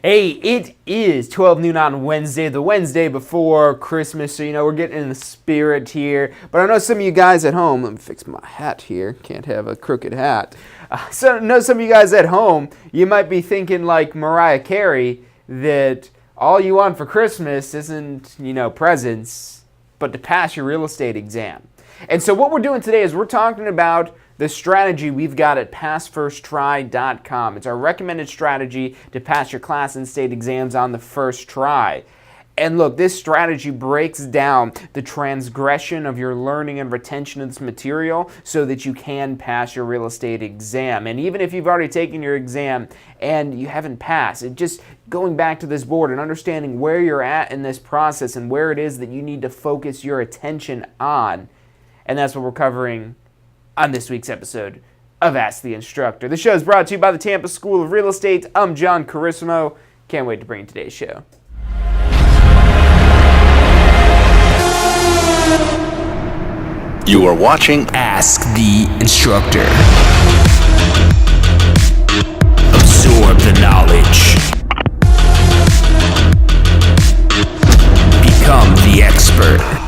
Hey, it is 12 noon on Wednesday, the Wednesday before Christmas, so we're getting in the spirit here. But I know some of you guys at home, let me fix my hat here, can't have a crooked hat. So I know some of you guys at home, you might be thinking like Mariah Carey, that all you want for Christmas isn't, presents, but to pass your real estate exam. And so what we're doing today is we're talking about the strategy we've got at passfirsttry.com. It's our recommended strategy to pass your class and state exams on the first try. And look, this strategy breaks down the transgression of your learning and retention of this material so that you can pass your real estate exam. And even if you've already taken your exam and you haven't passed, it just going back to this board and understanding where you're at in this process and where it is that you need to focus your attention on. And that's what we're covering on this week's episode of Ask the Instructor. The show is brought to you by the Tampa School of Real Estate. I'm John Carissimo. Can't wait to bring you today's show. You are watching Ask the Instructor. Absorb the knowledge. Become the expert.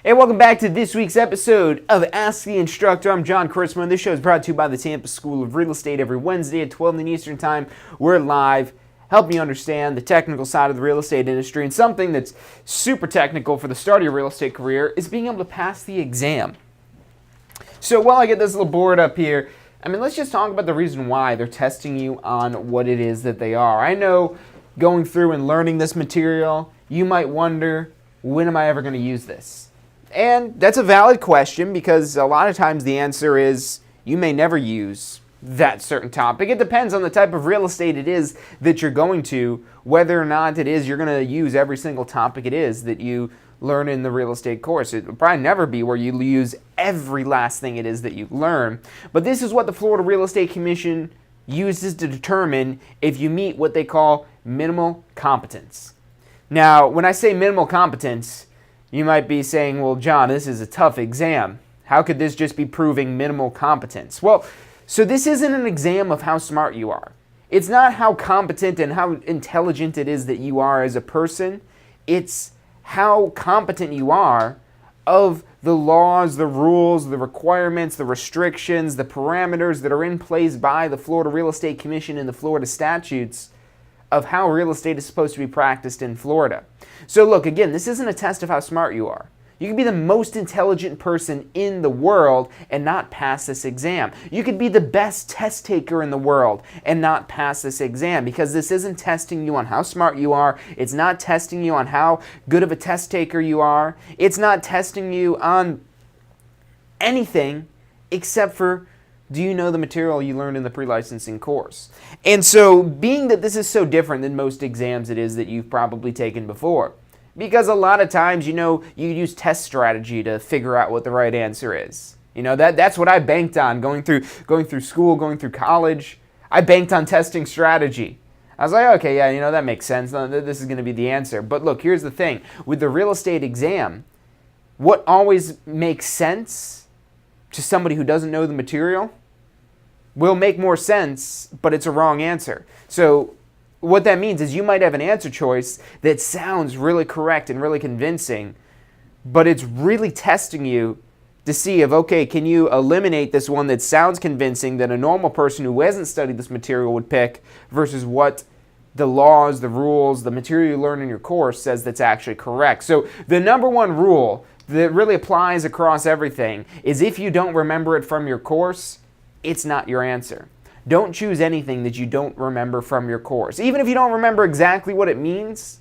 Hey, welcome back to this week's episode of Ask the Instructor. I'm John Carissimo, and this show is brought to you by the Tampa School of Real Estate. Every Wednesday at 12 noon Eastern Time, we're live, helping you understand the technical side of the real estate industry. And something that's super technical for the start of your real estate career is being able to pass the exam. So while I get this little board up here, let's just talk about the reason why they're testing you on what it is that they are. I know going through and learning this material, you might wonder, when am I ever going to use this? And that's a valid question because a lot of times the answer is you may never use that certain topic. It depends on the type of real estate it is that you're going to, whether or not it is you're going to use every single topic it is that you learn in the real estate course. It will probably never be where you use every last thing it is that you learn. But this is what the Florida Real Estate Commission uses to determine if you meet what they call minimal competence. Now, when I say minimal competence, you might be saying, well, John, this is a tough exam. How could this just be proving minimal competence? Well, so this isn't an exam of how smart you are. It's not how competent and how intelligent it is that you are as a person. It's how competent you are of the laws, the rules, the requirements, the restrictions, the parameters that are in place by the Florida Real Estate Commission and the Florida statutes of how real estate is supposed to be practiced in Florida. So look, again, this isn't a test of how smart you are. You could be the most intelligent person in the world and not pass this exam. You could be the best test taker in the world and not pass this exam because this isn't testing you on how smart you are. It's not testing you on how good of a test taker you are. It's not testing you on anything except for, do you know the material you learned in the pre-licensing course? And so, being that this is so different than most exams it is that you've probably taken before, because a lot of times, you use test strategy to figure out what the right answer is. That's what I banked on going through school, going through college. I banked on testing strategy. I was like, okay, yeah, that makes sense. This is going to be the answer. But look, here's the thing. With the real estate exam, what always makes sense to somebody who doesn't know the material will make more sense, but it's a wrong answer. So what that means is you might have an answer choice that sounds really correct and really convincing, but it's really testing you to see if, okay, can you eliminate this one that sounds convincing that a normal person who hasn't studied this material would pick versus what the laws, the rules, the material you learn in your course says that's actually correct. So the number one rule that really applies across everything is if you don't remember it from your course, it's not your answer. Don't choose anything that you don't remember from your course. Even if you don't remember exactly what it means,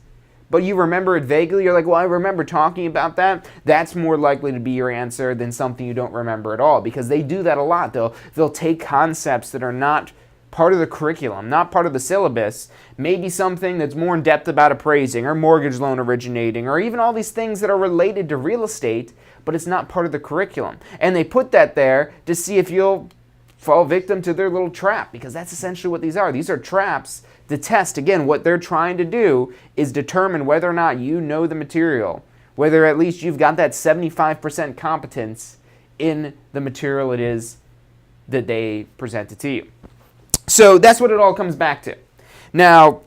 but you remember it vaguely, you're like, well, I remember talking about that. That's more likely to be your answer than something you don't remember at all, because they do that a lot. They'll take concepts that are not part of the curriculum, not part of the syllabus, maybe something that's more in depth about appraising or mortgage loan originating or even all these things that are related to real estate, but it's not part of the curriculum. And they put that there to see if you'll fall victim to their little trap, because that's essentially what these are. These are traps The test, again, what they're trying to do is determine whether or not you know the material, whether at least you've got that 75% competence in the material it is that they presented to you. So that's what it all comes back to. Now,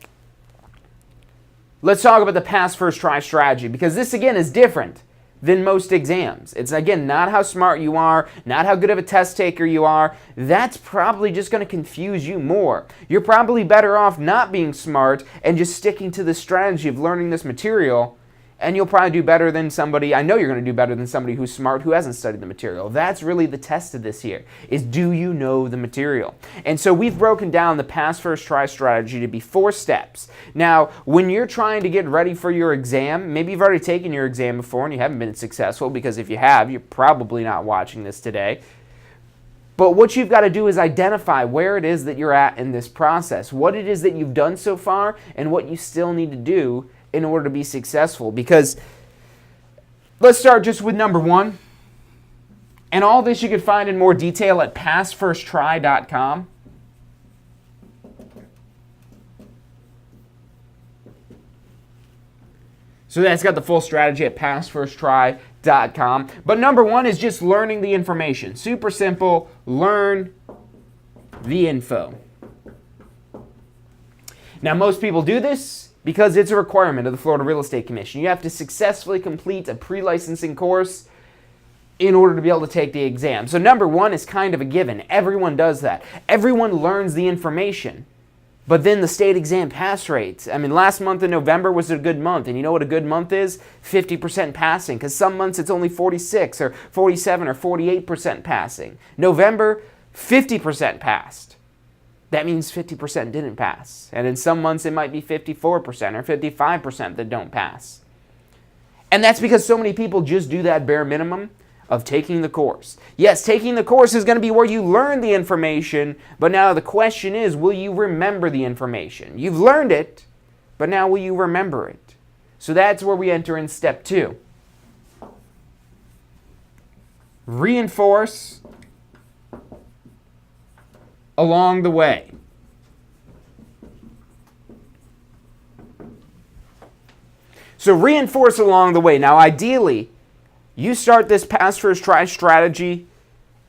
let's talk about the pass first try strategy, because this, again, is different than most exams. It's, again, not how smart you are, not how good of a test taker you are. That's probably just going to confuse you more. You're probably better off not being smart and just sticking to the strategy of learning this material, and you'll probably do better than somebody, I know you're going to do better than somebody who's smart who hasn't studied the material. That's really the test of this here, is do you know the material? And so we've broken down the pass first try strategy to be 4 steps. Now, when you're trying to get ready for your exam, maybe you've already taken your exam before and you haven't been successful, because if you have, you're probably not watching this today. But what you've got to do is identify where it is that you're at in this process, what it is that you've done so far, and what you still need to do in order to be successful. Because let's start just with number 1. And all this you can find in more detail at passfirsttry.com. So that's got the full strategy at passfirsttry.com. But number 1 is just learning the information. Super simple. Learn the info. Now, most people do this because it's a requirement of the Florida Real Estate Commission. You have to successfully complete a pre-licensing course in order to be able to take the exam. So number 1 is kind of a given. Everyone does that. Everyone learns the information. But then the state exam pass rates. I mean, last month in November was a good month. And you know what a good month is? 50% passing. Because some months it's only 46 or 47 or 48% passing. November, 50% passed. That means 50% didn't pass. And in some months it might be 54% or 55% that don't pass. And that's because so many people just do that bare minimum of taking the course. Yes, taking the course is going to be where you learn the information, but now the question is, will you remember the information? You've learned it, but now will you remember it? So that's where we enter in step 2. Reinforce along the way. So reinforce along the way. Now, ideally, you start this pass first try strategy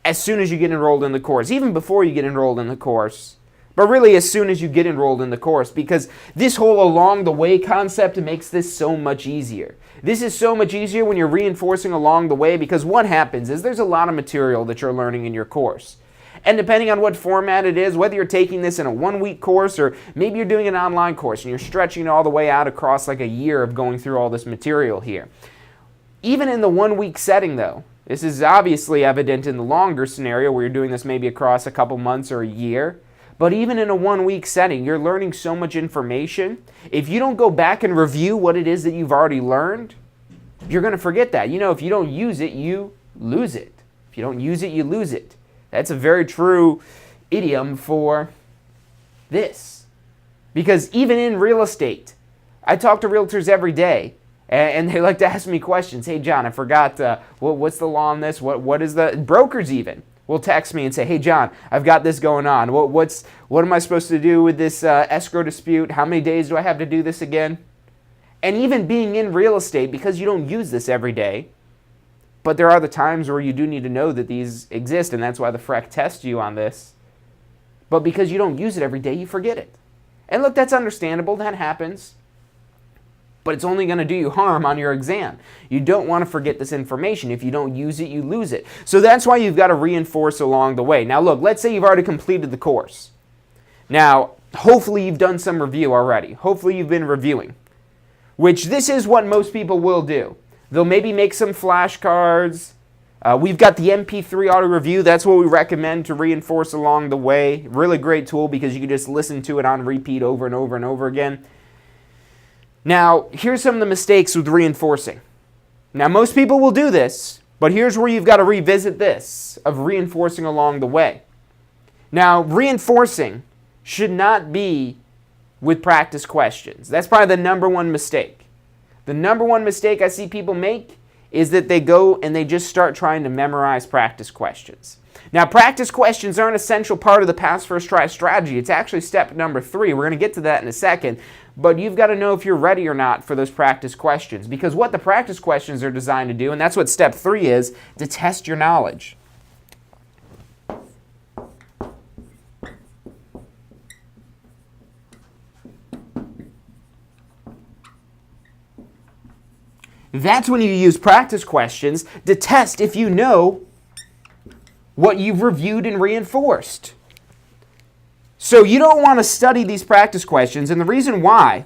as soon as you get enrolled in the course, even before you get enrolled in the course, but really as soon as you get enrolled in the course, because this whole along the way concept makes this so much easier. This is so much easier when you're reinforcing along the way, because what happens is there's a lot of material that you're learning in your course. And depending on what format it is, whether you're taking this in a 1-week course or maybe you're doing an online course and you're stretching it all the way out across like a year of going through all this material here. Even in the 1-week setting though, this is obviously evident in the longer scenario where you're doing this maybe across a couple months or a year. But even in a 1-week setting, you're learning so much information. If you don't go back and review what it is that you've already learned, you're going to forget that. You know, if you don't use it, you lose it. If you don't use it, you lose it. That's a very true idiom for this. Because even in real estate, I talk to realtors every day, and they like to ask me questions. Hey, John, I forgot, what's the law on this? What is the... Brokers even will text me and say, hey, John, I've got this going on. What am I supposed to do with this escrow dispute? How many days do I have to do this again? And even being in real estate, because you don't use this every day, but there are the times where you do need to know that these exist, and that's why the FREC tests you on this. But because you don't use it every day, you forget it. And look, that's understandable. That happens. But it's only going to do you harm on your exam. You don't want to forget this information. If you don't use it, you lose it. So that's why you've got to reinforce along the way. Now look, let's say you've already completed the course. Now, hopefully you've done some review already. Hopefully you've been reviewing, which this is what most people will do. They'll maybe make some flashcards. We've got the MP3 auto review. That's what we recommend to reinforce along the way. Really great tool because you can just listen to it on repeat over and over and over again. Now, here's some of the mistakes with reinforcing. Now, most people will do this, but here's where you've got to revisit this of reinforcing along the way. Now, reinforcing should not be with practice questions. That's probably the number one mistake. The number one mistake I see people make is that they go and they just start trying to memorize practice questions. Now, practice questions are an essential part of the pass first try strategy. It's actually step number 3. We're going to get to that in a second. But you've got to know if you're ready or not for those practice questions. Because what the practice questions are designed to do, and that's what step 3 is, to test your knowledge. That's when you use practice questions to test if you know what you've reviewed and reinforced. So you don't want to study these practice questions, and the reason why,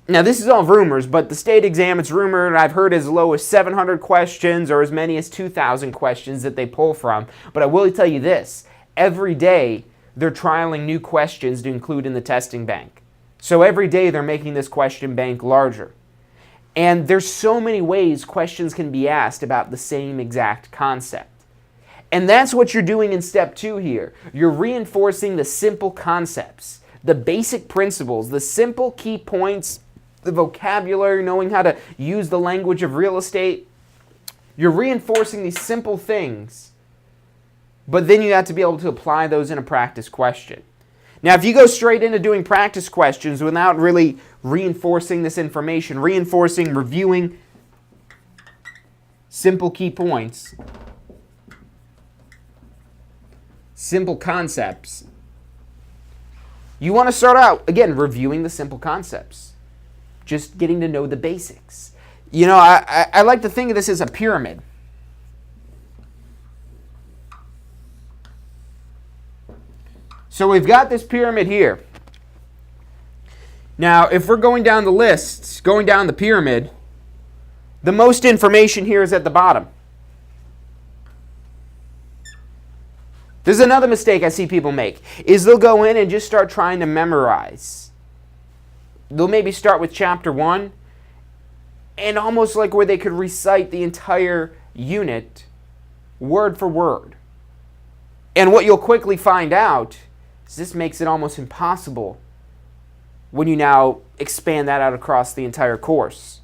now this is all rumors, but the state exam, it's rumored, I've heard as low as 700 questions or as many as 2,000 questions that they pull from. But I will tell you this, every day they're trialing new questions to include in the testing bank. So every day they're making this question bank larger. And there's so many ways questions can be asked about the same exact concept. And that's what you're doing in step 2 here. You're reinforcing the simple concepts, the basic principles, the simple key points, the vocabulary, knowing how to use the language of real estate. You're reinforcing these simple things, but then you have to be able to apply those in a practice question. Now, if you go straight into doing practice questions without really reinforcing this information, reinforcing, reviewing simple key points, simple concepts, you want to start out, again, reviewing the simple concepts, just getting to know the basics. You know, I like to think of this as a pyramid. So we've got this pyramid here. Now, if we're going down the list, going down the pyramid, the most information here is at the bottom. This is another mistake I see people make, is they'll go in and just start trying to memorize. They'll maybe start with chapter 1, and almost like where they could recite the entire unit word for word. And what you'll quickly find out is this makes it almost impossible when you now expand that out across the entire course.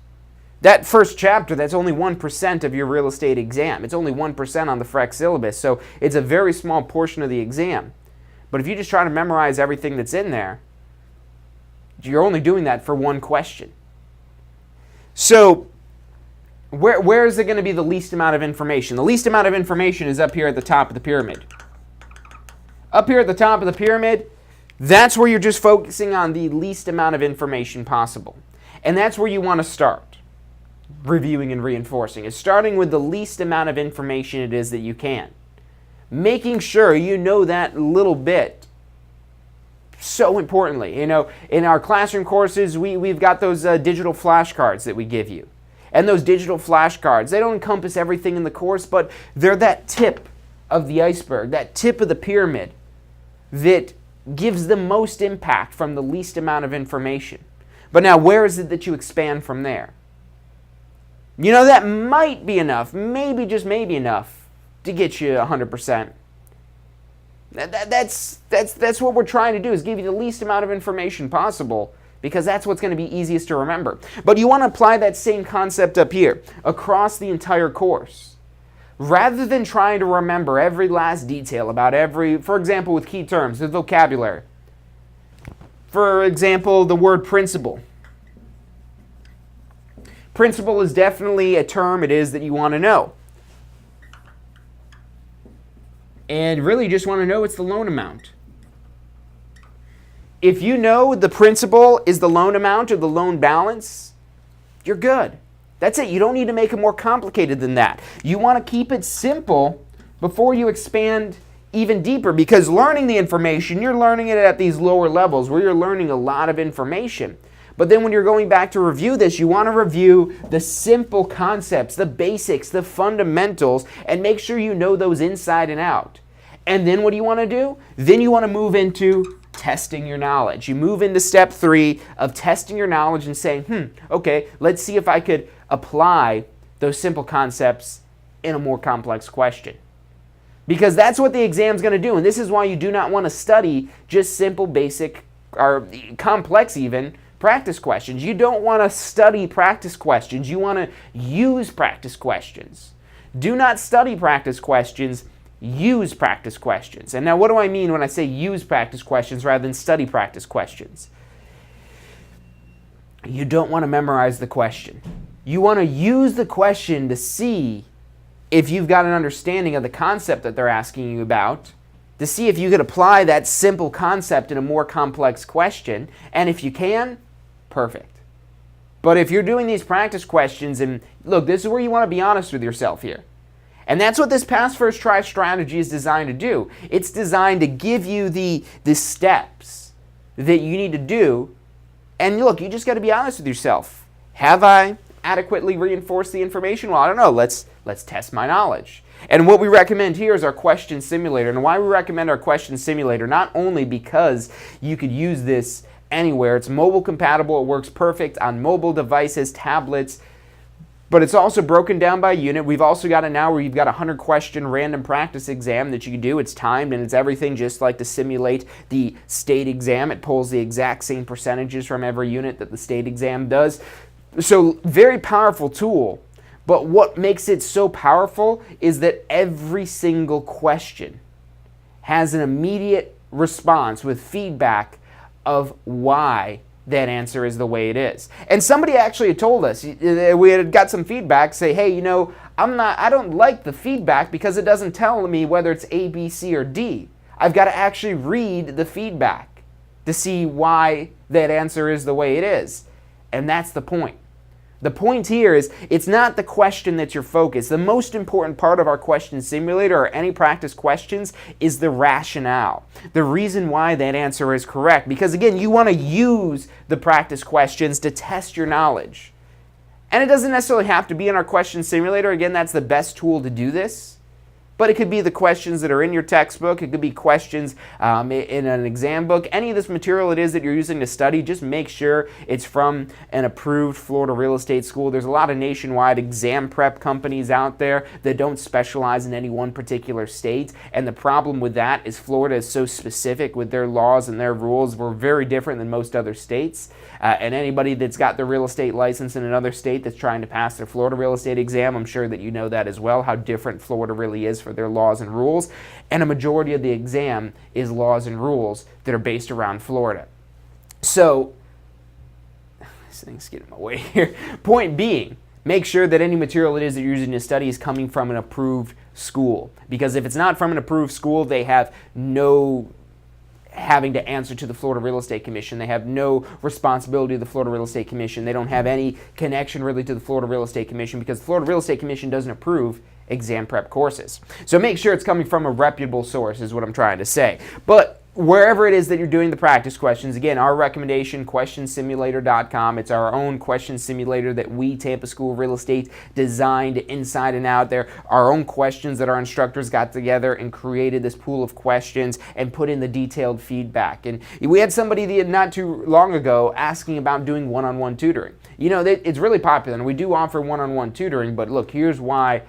That first chapter, that's only 1% of your real estate exam. It's only 1% on the FREC syllabus, so it's a very small portion of the exam. But if you just try to memorize everything that's in there, you're only doing that for one question. So where is it going to be the least amount of information? The least amount of information is up here at the top of the pyramid. Up here at the top of the pyramid, that's where you're just focusing on the least amount of information possible. And that's where you want to start, reviewing and reinforcing, is starting with the least amount of information it is that you can. Making sure you know that little bit. So importantly, you know, in our classroom courses, we've got those digital flashcards that we give you. And those digital flashcards, they don't encompass everything in the course, but they're that tip of the iceberg, that tip of the pyramid that gives the most impact from the least amount of information. But now, where is it that you expand from there? You know, that might be enough, maybe, just maybe enough to get you 100%. That's what we're trying to do, is give you the least amount of information possible, because that's what's going to be easiest to remember. But you want to apply that same concept up here, across the entire course. Rather than trying to remember every last detail about every, for example, with key terms, with vocabulary. For example, the word principle. Principle is definitely a term it is that you want to know. And really just want to know it's the loan amount. If you know the principal is the loan amount or the loan balance, you're good. That's it. You don't need to make it more complicated than that. You want to keep it simple before you expand even deeper, because learning the information, you're learning it at these lower levels where you're learning a lot of information. But then when you're going back to review this, you want to review the simple concepts, the basics, the fundamentals, and make sure you know those inside and out. And then what do you want to do? Then you want to move into testing your knowledge. You move into step 3 of testing your knowledge and saying, okay, let's see if I could apply those simple concepts in a more complex question. Because that's what the exam's going to do. And this is why you do not want to study just simple, basic, or complex even, practice questions. You don't want to study practice questions. You want to use practice questions. Do not study practice questions. Use practice questions. And now what do I mean when I say use practice questions rather than study practice questions? You don't want to memorize the question. You want to use the question to see if you've got an understanding of the concept that they're asking you about, to see if you could apply that simple concept in a more complex question. And if you can, perfect. But if you're doing these practice questions, and look, this is where you want to be honest with yourself here. And that's what this pass first try strategy is designed to do. It's designed to give you the steps that you need to do. And look, you just got to be honest with yourself. Have I adequately reinforced the information? Well, I don't know. Let's test my knowledge. And what we recommend here is our question simulator. And why we recommend our question simulator, not only because you could use this anywhere. It's mobile compatible. It works perfect on mobile devices, tablets, but it's also broken down by unit. We've also got it now where you've got a 100-question random practice exam that you can do. It's timed, and it's everything just like to simulate the state exam. It pulls the exact same percentages from every unit that the state exam does. So very powerful tool. But what makes it so powerful is that every single question has an immediate response with feedback of why that answer is the way it is. And somebody actually had told us, we had got some feedback, say, hey, you know, I don't like the feedback because it doesn't tell me whether it's A, B, C, or D. I've got to actually read the feedback to see why that answer is the way it is. And that's the point. The point here is it's not the question that's your focus. The most important part of our question simulator or any practice questions is the rationale, the reason why that answer is correct. Because again, you want to use the practice questions to test your knowledge. And it doesn't necessarily have to be in our question simulator. Again, that's the best tool to do this. But it could be the questions that are in your textbook. It could be questions in an exam book. Any of this material it is that you're using to study, just make sure it's from an approved Florida real estate school. There's a lot of nationwide exam prep companies out there that don't specialize in any one particular state. And the problem with that is Florida is so specific with their laws and their rules. We're very different than most other states. And anybody that's got their real estate license in another state that's trying to pass their Florida real estate exam, I'm sure that you know that as well, how different Florida really is for their laws and rules. And a majority of the exam is laws and rules that are based around Florida. So, this thing's getting in my way here. Point being, make sure that any material it is that you're using to study is coming from an approved school. Because if it's not from an approved school, they have no having to answer to the Florida Real Estate Commission. They have no responsibility to the Florida Real Estate Commission. They don't have any connection really to the Florida Real Estate Commission because the Florida Real Estate Commission doesn't approve exam prep courses. So make sure it's coming from a reputable source is what I'm trying to say. But wherever it is that you're doing the practice questions, again, our recommendation, questionsimulator.com. It's our own question simulator that we, Tampa School of Real Estate, designed inside and out there. Our own questions that our instructors got together and created this pool of questions and put in the detailed feedback. And we had somebody not too long ago asking about doing one-on-one tutoring. You know, it's really popular, and we do offer one-on-one tutoring, but look, here's why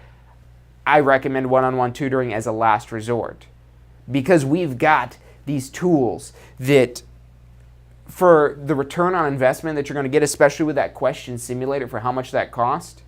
I recommend one-on-one tutoring as a last resort. Because we've got these tools that for the return on investment that you're going to get, especially with that question simulator for how much that cost,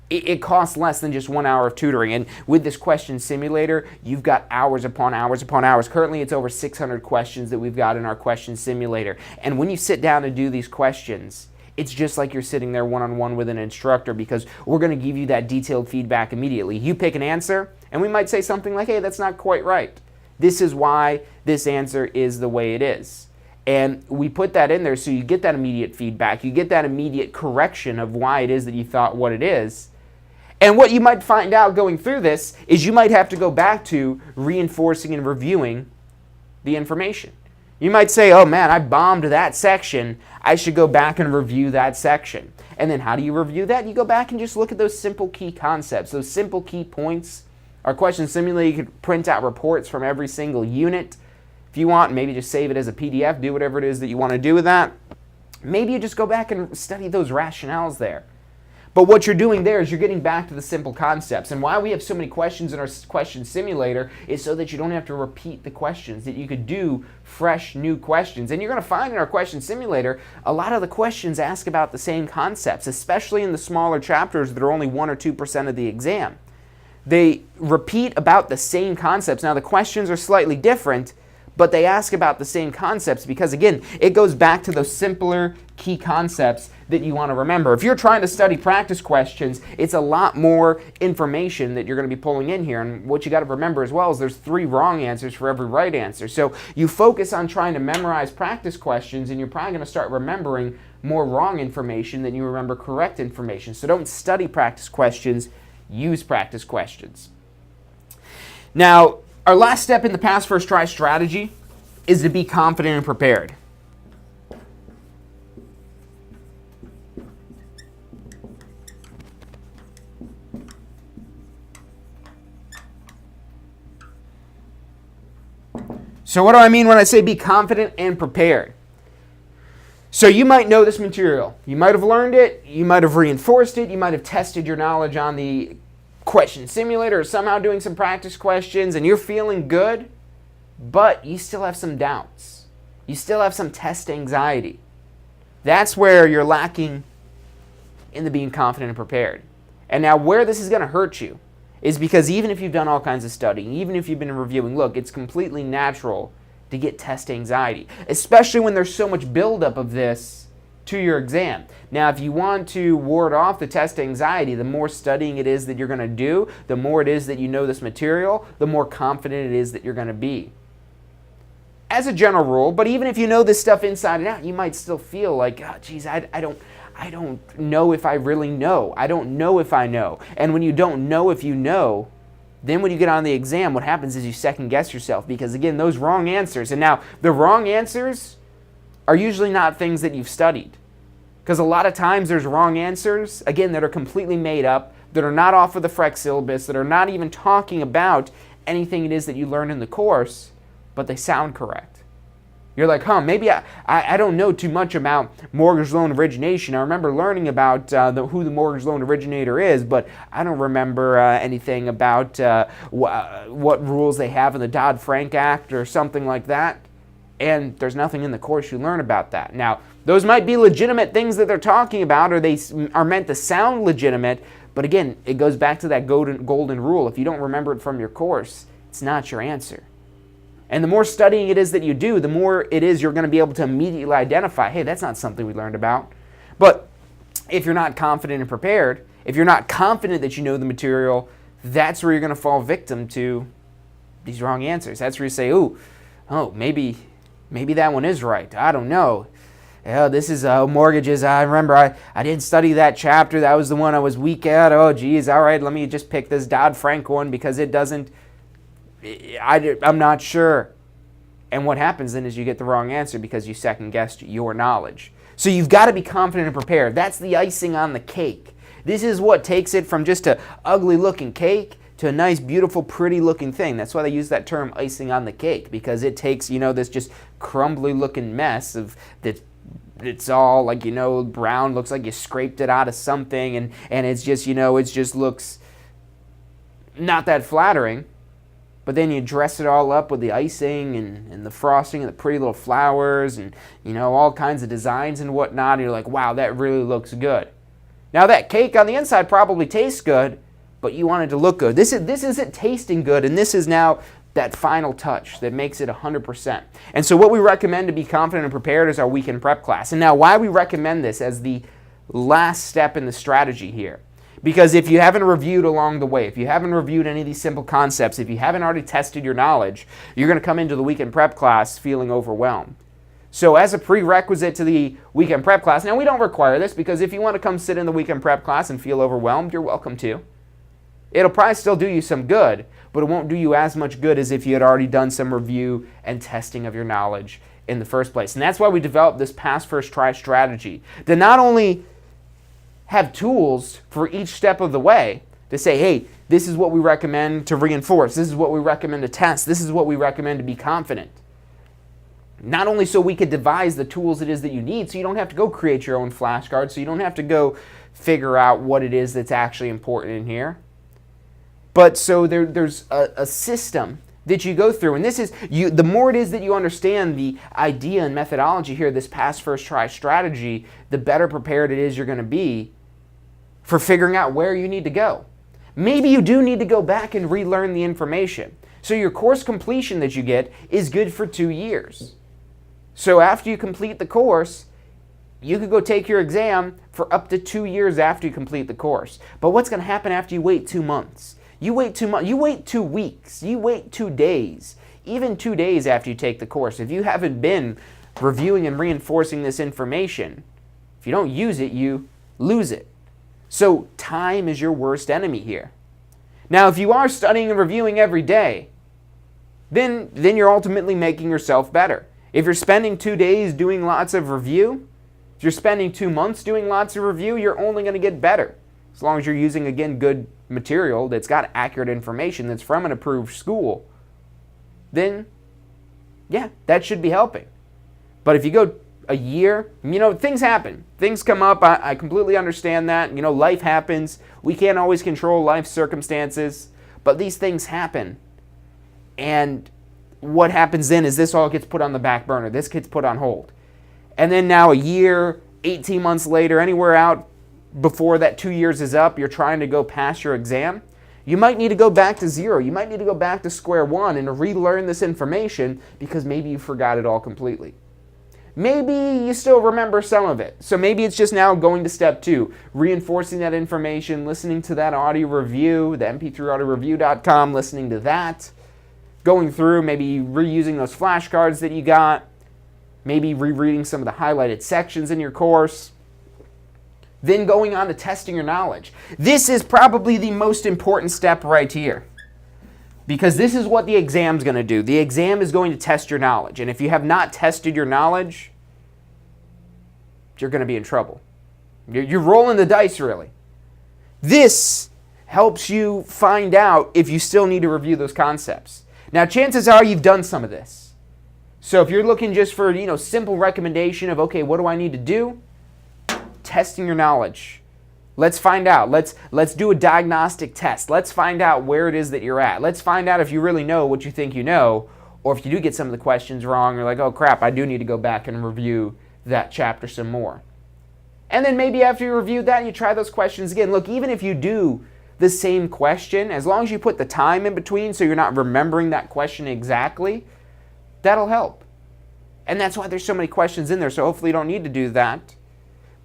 it costs less than just 1 hour of tutoring. And with this question simulator, you've got hours upon hours upon hours. Currently, it's over 600 questions that we've got in our question simulator. And when you sit down and do these questions, it's just like you're sitting there one-on-one with an instructor because we're going to give you that detailed feedback immediately. You pick an answer, and we might say something like, hey, that's not quite right. This is why this answer is the way it is. And we put that in there so you get that immediate feedback. You get that immediate correction of why it is that you thought what it is. And what you might find out going through this is you might have to go back to reinforcing and reviewing the information. You might say, oh man, I bombed that section. I should go back and review that section. And then how do you review that? You go back and just look at those simple key concepts, those simple key points. Our question simulator, you could print out reports from every single unit. If you want, maybe just save it as a PDF, do whatever it is that you want to do with that. Maybe you just go back and study those rationales there. But what you're doing there is you're getting back to the simple concepts. And why we have so many questions in our question simulator is so that you don't have to repeat the questions, that you could do fresh, new questions. And you're going to find in our question simulator, a lot of the questions ask about the same concepts, especially in the smaller chapters that are only 1 or 2% of the exam. They repeat about the same concepts. Now, the questions are slightly different, but they ask about the same concepts because, again, it goes back to those simpler key concepts that you want to remember. If you're trying to study practice questions, it's a lot more information that you're going to be pulling in here. And what you got to remember as well is there's 3 wrong answers for every right answer. So you focus on trying to memorize practice questions, and you're probably going to start remembering more wrong information than you remember correct information. So don't study practice questions, use practice questions. Now, our last step in the pass first try strategy is to be confident and prepared. So what do I mean when I say be confident and prepared? So you might know this material. You might have learned it. You might have reinforced it. You might have tested your knowledge on the question simulator or somehow doing some practice questions, and you're feeling good, but you still have some doubts. You still have some test anxiety. That's where you're lacking in the being confident and prepared. And now where this is going to hurt you is because even if you've done all kinds of studying, even if you've been reviewing, look, it's completely natural to get test anxiety, especially when there's so much buildup of this to your exam. Now, if you want to ward off the test anxiety, the more studying it is that you're going to do, the more it is that you know this material, the more confident it is that you're going to be. As a general rule, but even if you know this stuff inside and out, you might still feel like, oh, geez, I don't know if I really know. I don't know if I know. And when you don't know if you know, then when you get on the exam, what happens is you second guess yourself because, again, those wrong answers. And now, the wrong answers are usually not things that you've studied. Because a lot of times there's wrong answers, again, that are completely made up, that are not off of the FREC syllabus, that are not even talking about anything it is that you learned in the course, but they sound correct. You're like, maybe I don't know too much about mortgage loan origination. I remember learning about who the mortgage loan originator is, but I don't remember anything about what rules they have in the Dodd-Frank Act or something like that. And there's nothing in the course you learn about that. Now, those might be legitimate things that they're talking about, or they are meant to sound legitimate, but again, it goes back to that golden rule. If you don't remember it from your course, it's not your answer. And the more studying it is that you do, the more it is you're going to be able to immediately identify, hey, that's not something we learned about. But if you're not confident and prepared, if you're not confident that you know the material, that's where you're going to fall victim to these wrong answers. That's where you say, maybe that one is right. I don't know. This is mortgages. I remember I didn't study that chapter. That was the one I was weak at. Oh, geez. All right, let me just pick this Dodd-Frank one because it doesn't. I'm not sure. And what happens then is you get the wrong answer because you second-guessed your knowledge. So you've got to be confident and prepared. That's the icing on the cake. This is what takes it from just an ugly-looking cake to a nice, beautiful, pretty-looking thing. That's why they use that term icing on the cake, because it takes, this just crumbly-looking mess of that. It's all like, brown, looks like you scraped it out of something, and it's just, it just looks not that flattering. But then you dress it all up with the icing and the frosting and the pretty little flowers and, all kinds of designs and whatnot. And you're like, wow, that really looks good. Now, that cake on the inside probably tastes good, but you want it to look good. This isn't tasting good, and this is now that final touch that makes it 100%. And so what we recommend to be confident and prepared is our weekend prep class. And now why we recommend this as the last step in the strategy here. Because if you haven't reviewed along the way, if you haven't reviewed any of these simple concepts, if you haven't already tested your knowledge, you're going to come into the weekend prep class feeling overwhelmed. So as a prerequisite to the weekend prep class, now we don't require this because if you want to come sit in the weekend prep class and feel overwhelmed, you're welcome to. It'll probably still do you some good, but it won't do you as much good as if you had already done some review and testing of your knowledge in the first place. And that's why we developed this pass first try strategy to not only have tools for each step of the way to say, hey, this is what we recommend to reinforce. This is what we recommend to test. This is what we recommend to be confident. Not only so we could devise the tools it is that you need so you don't have to go create your own flashcards, so you don't have to go figure out what it is that's actually important in here. But so there's a system that you go through, and this is the more it is that you understand the idea and methodology here, this pass first try strategy, the better prepared it is you're going to be for figuring out where you need to go. Maybe you do need to go back and relearn the information. So your course completion that you get is good for 2 years. So after you complete the course, you could go take your exam for up to 2 years after you complete the course. But what's going to happen after you wait 2 months? You wait 2 months, you wait 2 weeks, you wait 2 days, even 2 days after you take the course. If you haven't been reviewing and reinforcing this information, if you don't use it, you lose it. So time is your worst enemy here. Now, if you are studying and reviewing every day, then you're ultimately making yourself better. If you're spending 2 days doing lots of review, if you're spending 2 months doing lots of review, you're only going to get better. As long as you're using, again, good material that's got accurate information that's from an approved school, then, yeah, that should be helping. But if you go a year, things happen. Things come up. I completely understand that. Life happens. We can't always control life circumstances, but these things happen. And what happens then is this all gets put on the back burner. This gets put on hold. And then now a year, 18 months later, anywhere out before that 2 years is up, you're trying to go pass your exam. You might need to go back to zero. You might need to go back to square one and relearn this information because maybe you forgot it all completely. Maybe you still remember some of it. So maybe it's just now going to step 2, reinforcing that information, listening to that audio review, the mp3audioreview.com, listening to that, going through, maybe reusing those flashcards that you got, maybe rereading some of the highlighted sections in your course, then going on to testing your knowledge. This is probably the most important step right here, because this is what the exam's going to do. The exam is going to test your knowledge, and if you have not tested your knowledge, you're going to be in trouble. You're rolling the dice, really. This helps you find out if you still need to review those concepts. Now, chances are you've done some of this. So if you're looking just for, simple recommendation of, okay, what do I need to do? Testing your knowledge. Let's find out. Let's do a diagnostic test. Let's find out where it is that you're at. Let's find out if you really know what you think you know, or if you do get some of the questions wrong, you're like, oh crap, I do need to go back and review that chapter some more. And then maybe after you review that, you try those questions again. Look, even if you do the same question, as long as you put the time in between so you're not remembering that question exactly, that'll help. And that's why there's so many questions in there, so hopefully you don't need to do that.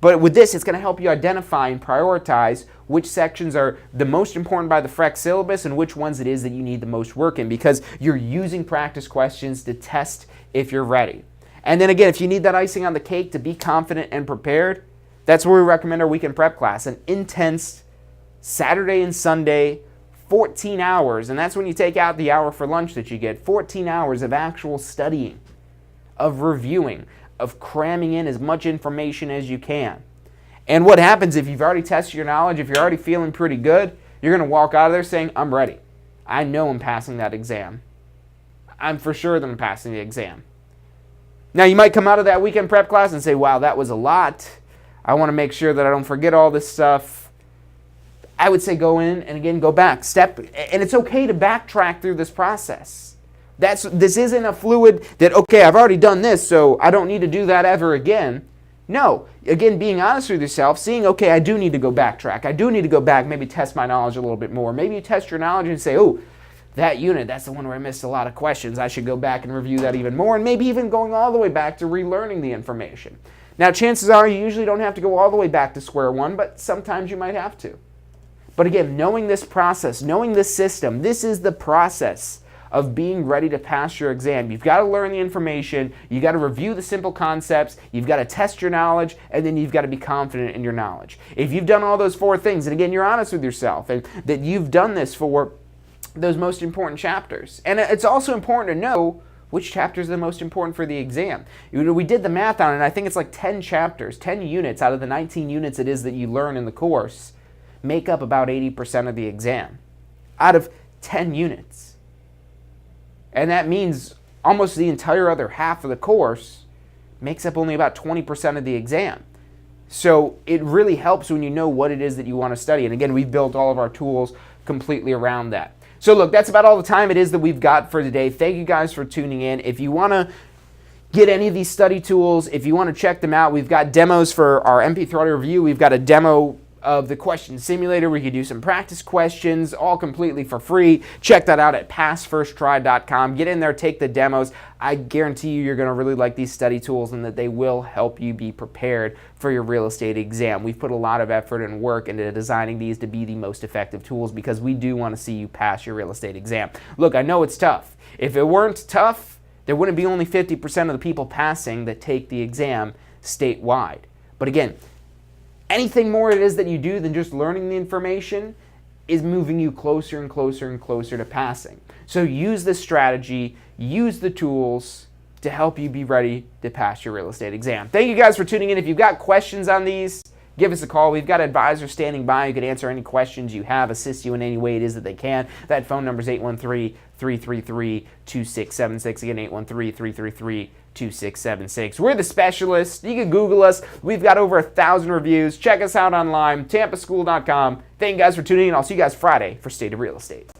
But with this, it's going to help you identify and prioritize which sections are the most important by the FREC syllabus and which ones it is that you need the most work in, because you're using practice questions to test if you're ready. And then again, if you need that icing on the cake to be confident and prepared, that's where we recommend our weekend prep class, an intense Saturday and Sunday, 14 hours, and that's when you take out the hour for lunch that you get, 14 hours of actual studying, of reviewing, of cramming in as much information as you can. And what happens if you've already tested your knowledge, if you're already feeling pretty good, you're going to walk out of there saying, I'm ready. I know I'm passing that exam. I'm for sure that I'm passing the exam. Now, you might come out of that weekend prep class and say, wow, that was a lot. I want to make sure that I don't forget all this stuff. I would say go in and again, go back. And it's okay to backtrack through this process. This isn't a fluid that, okay, I've already done this, so I don't need to do that ever again. No. Again, being honest with yourself, seeing, okay, I do need to go backtrack. I do need to go back, maybe test my knowledge a little bit more. Maybe you test your knowledge and say, oh, that unit, that's the one where I missed a lot of questions. I should go back and review that even more, and maybe even going all the way back to relearning the information. Now, chances are you usually don't have to go all the way back to square one, but sometimes you might have to. But again, knowing this process, knowing this system, this is the process of being ready to pass your exam. You've got to learn the information, you've got to review the simple concepts, you've got to test your knowledge, and then you've got to be confident in your knowledge. If you've done all those 4 things, and again, you're honest with yourself, and that you've done this for those most important chapters. And it's also important to know which chapters are the most important for the exam. We did the math on it, and I think it's like 10 chapters, 10 units out of the 19 units it is that you learn in the course make up about 80% of the exam out of 10 units. And that means almost the entire other half of the course makes up only about 20% of the exam. So it really helps when you know what it is that you want to study. And again, we've built all of our tools completely around that. So look, that's about all the time it is that we've got for today. Thank you guys for tuning in. If you want to get any of these study tools, if you want to check them out, we've got demos for our MP3 audio review. We've got a demo of the question simulator where you can do some practice questions, all completely for free. Check that out at passfirsttry.com. Get in there, take the demos. I guarantee you're going to really like these study tools and that they will help you be prepared for your real estate exam. We've put a lot of effort and work into designing these to be the most effective tools because we do want to see you pass your real estate exam. Look, I know it's tough. If it weren't tough, there wouldn't be only 50% of the people passing that take the exam statewide. But again, anything more it is that you do than just learning the information is moving you closer and closer and closer to passing. So use this strategy, use the tools to help you be ready to pass your real estate exam. Thank you guys for tuning in. If you've got questions on these, give us a call. We've got advisors standing by who can answer any questions you have, assist you in any way it is that they can. That phone number is 813-333-2676. Again, 813-333-2676. We're the specialists. You can Google us. We've got over 1,000 reviews. Check us out online, tampaschool.com. Thank you guys for tuning in. I'll see you guys Friday for State of Real Estate.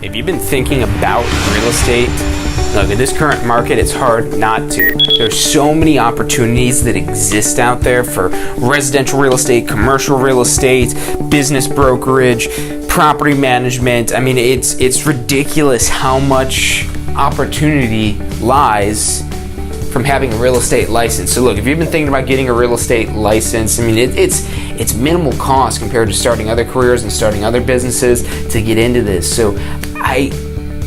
If you've been thinking about real estate, look, in this current market, it's hard not to. There's so many opportunities that exist out there for residential real estate, commercial real estate, business brokerage, property management. I mean, it's ridiculous how much opportunity lies from having a real estate license. So look, if you've been thinking about getting a real estate license, I mean, it's minimal cost compared to starting other careers and starting other businesses to get into this. So I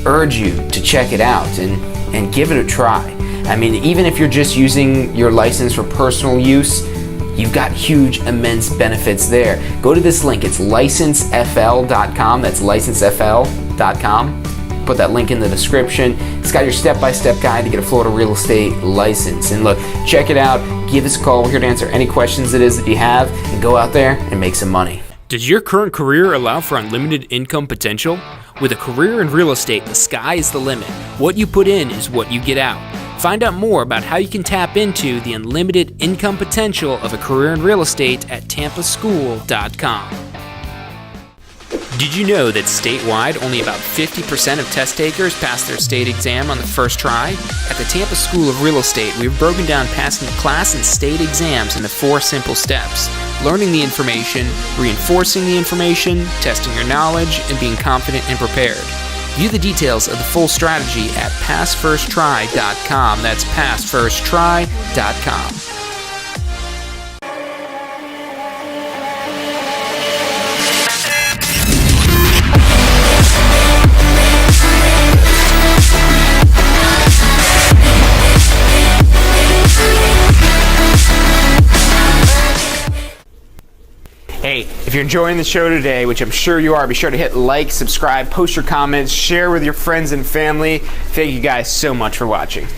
urge you to check it out and give it a try. I mean, even if you're just using your license for personal use, you've got huge, immense benefits there. Go to this link. It's licensefl.com. That's licensefl.com. Put that link in the description. It's got your step-by-step guide to get a Florida real estate license. And look, check it out. Give us a call. We're here to answer any questions it is that you have, and go out there and make some money. Does your current career allow for unlimited income potential? With a career in real estate, the sky is the limit. What you put in is what you get out. Find out more about how you can tap into the unlimited income potential of a career in real estate at tampaschool.com. Did you know that statewide only about 50% of test takers pass their state exam on the first try? At the Tampa School of Real Estate, we've broken down passing class and state exams into 4 simple steps: learning the information, reinforcing the information, testing your knowledge, and being confident and prepared. View the details of the full strategy at passfirsttry.com. That's passfirsttry.com. Hey, if you're enjoying the show today, which I'm sure you are, be sure to hit like, subscribe, post your comments, share with your friends and family. Thank you guys so much for watching.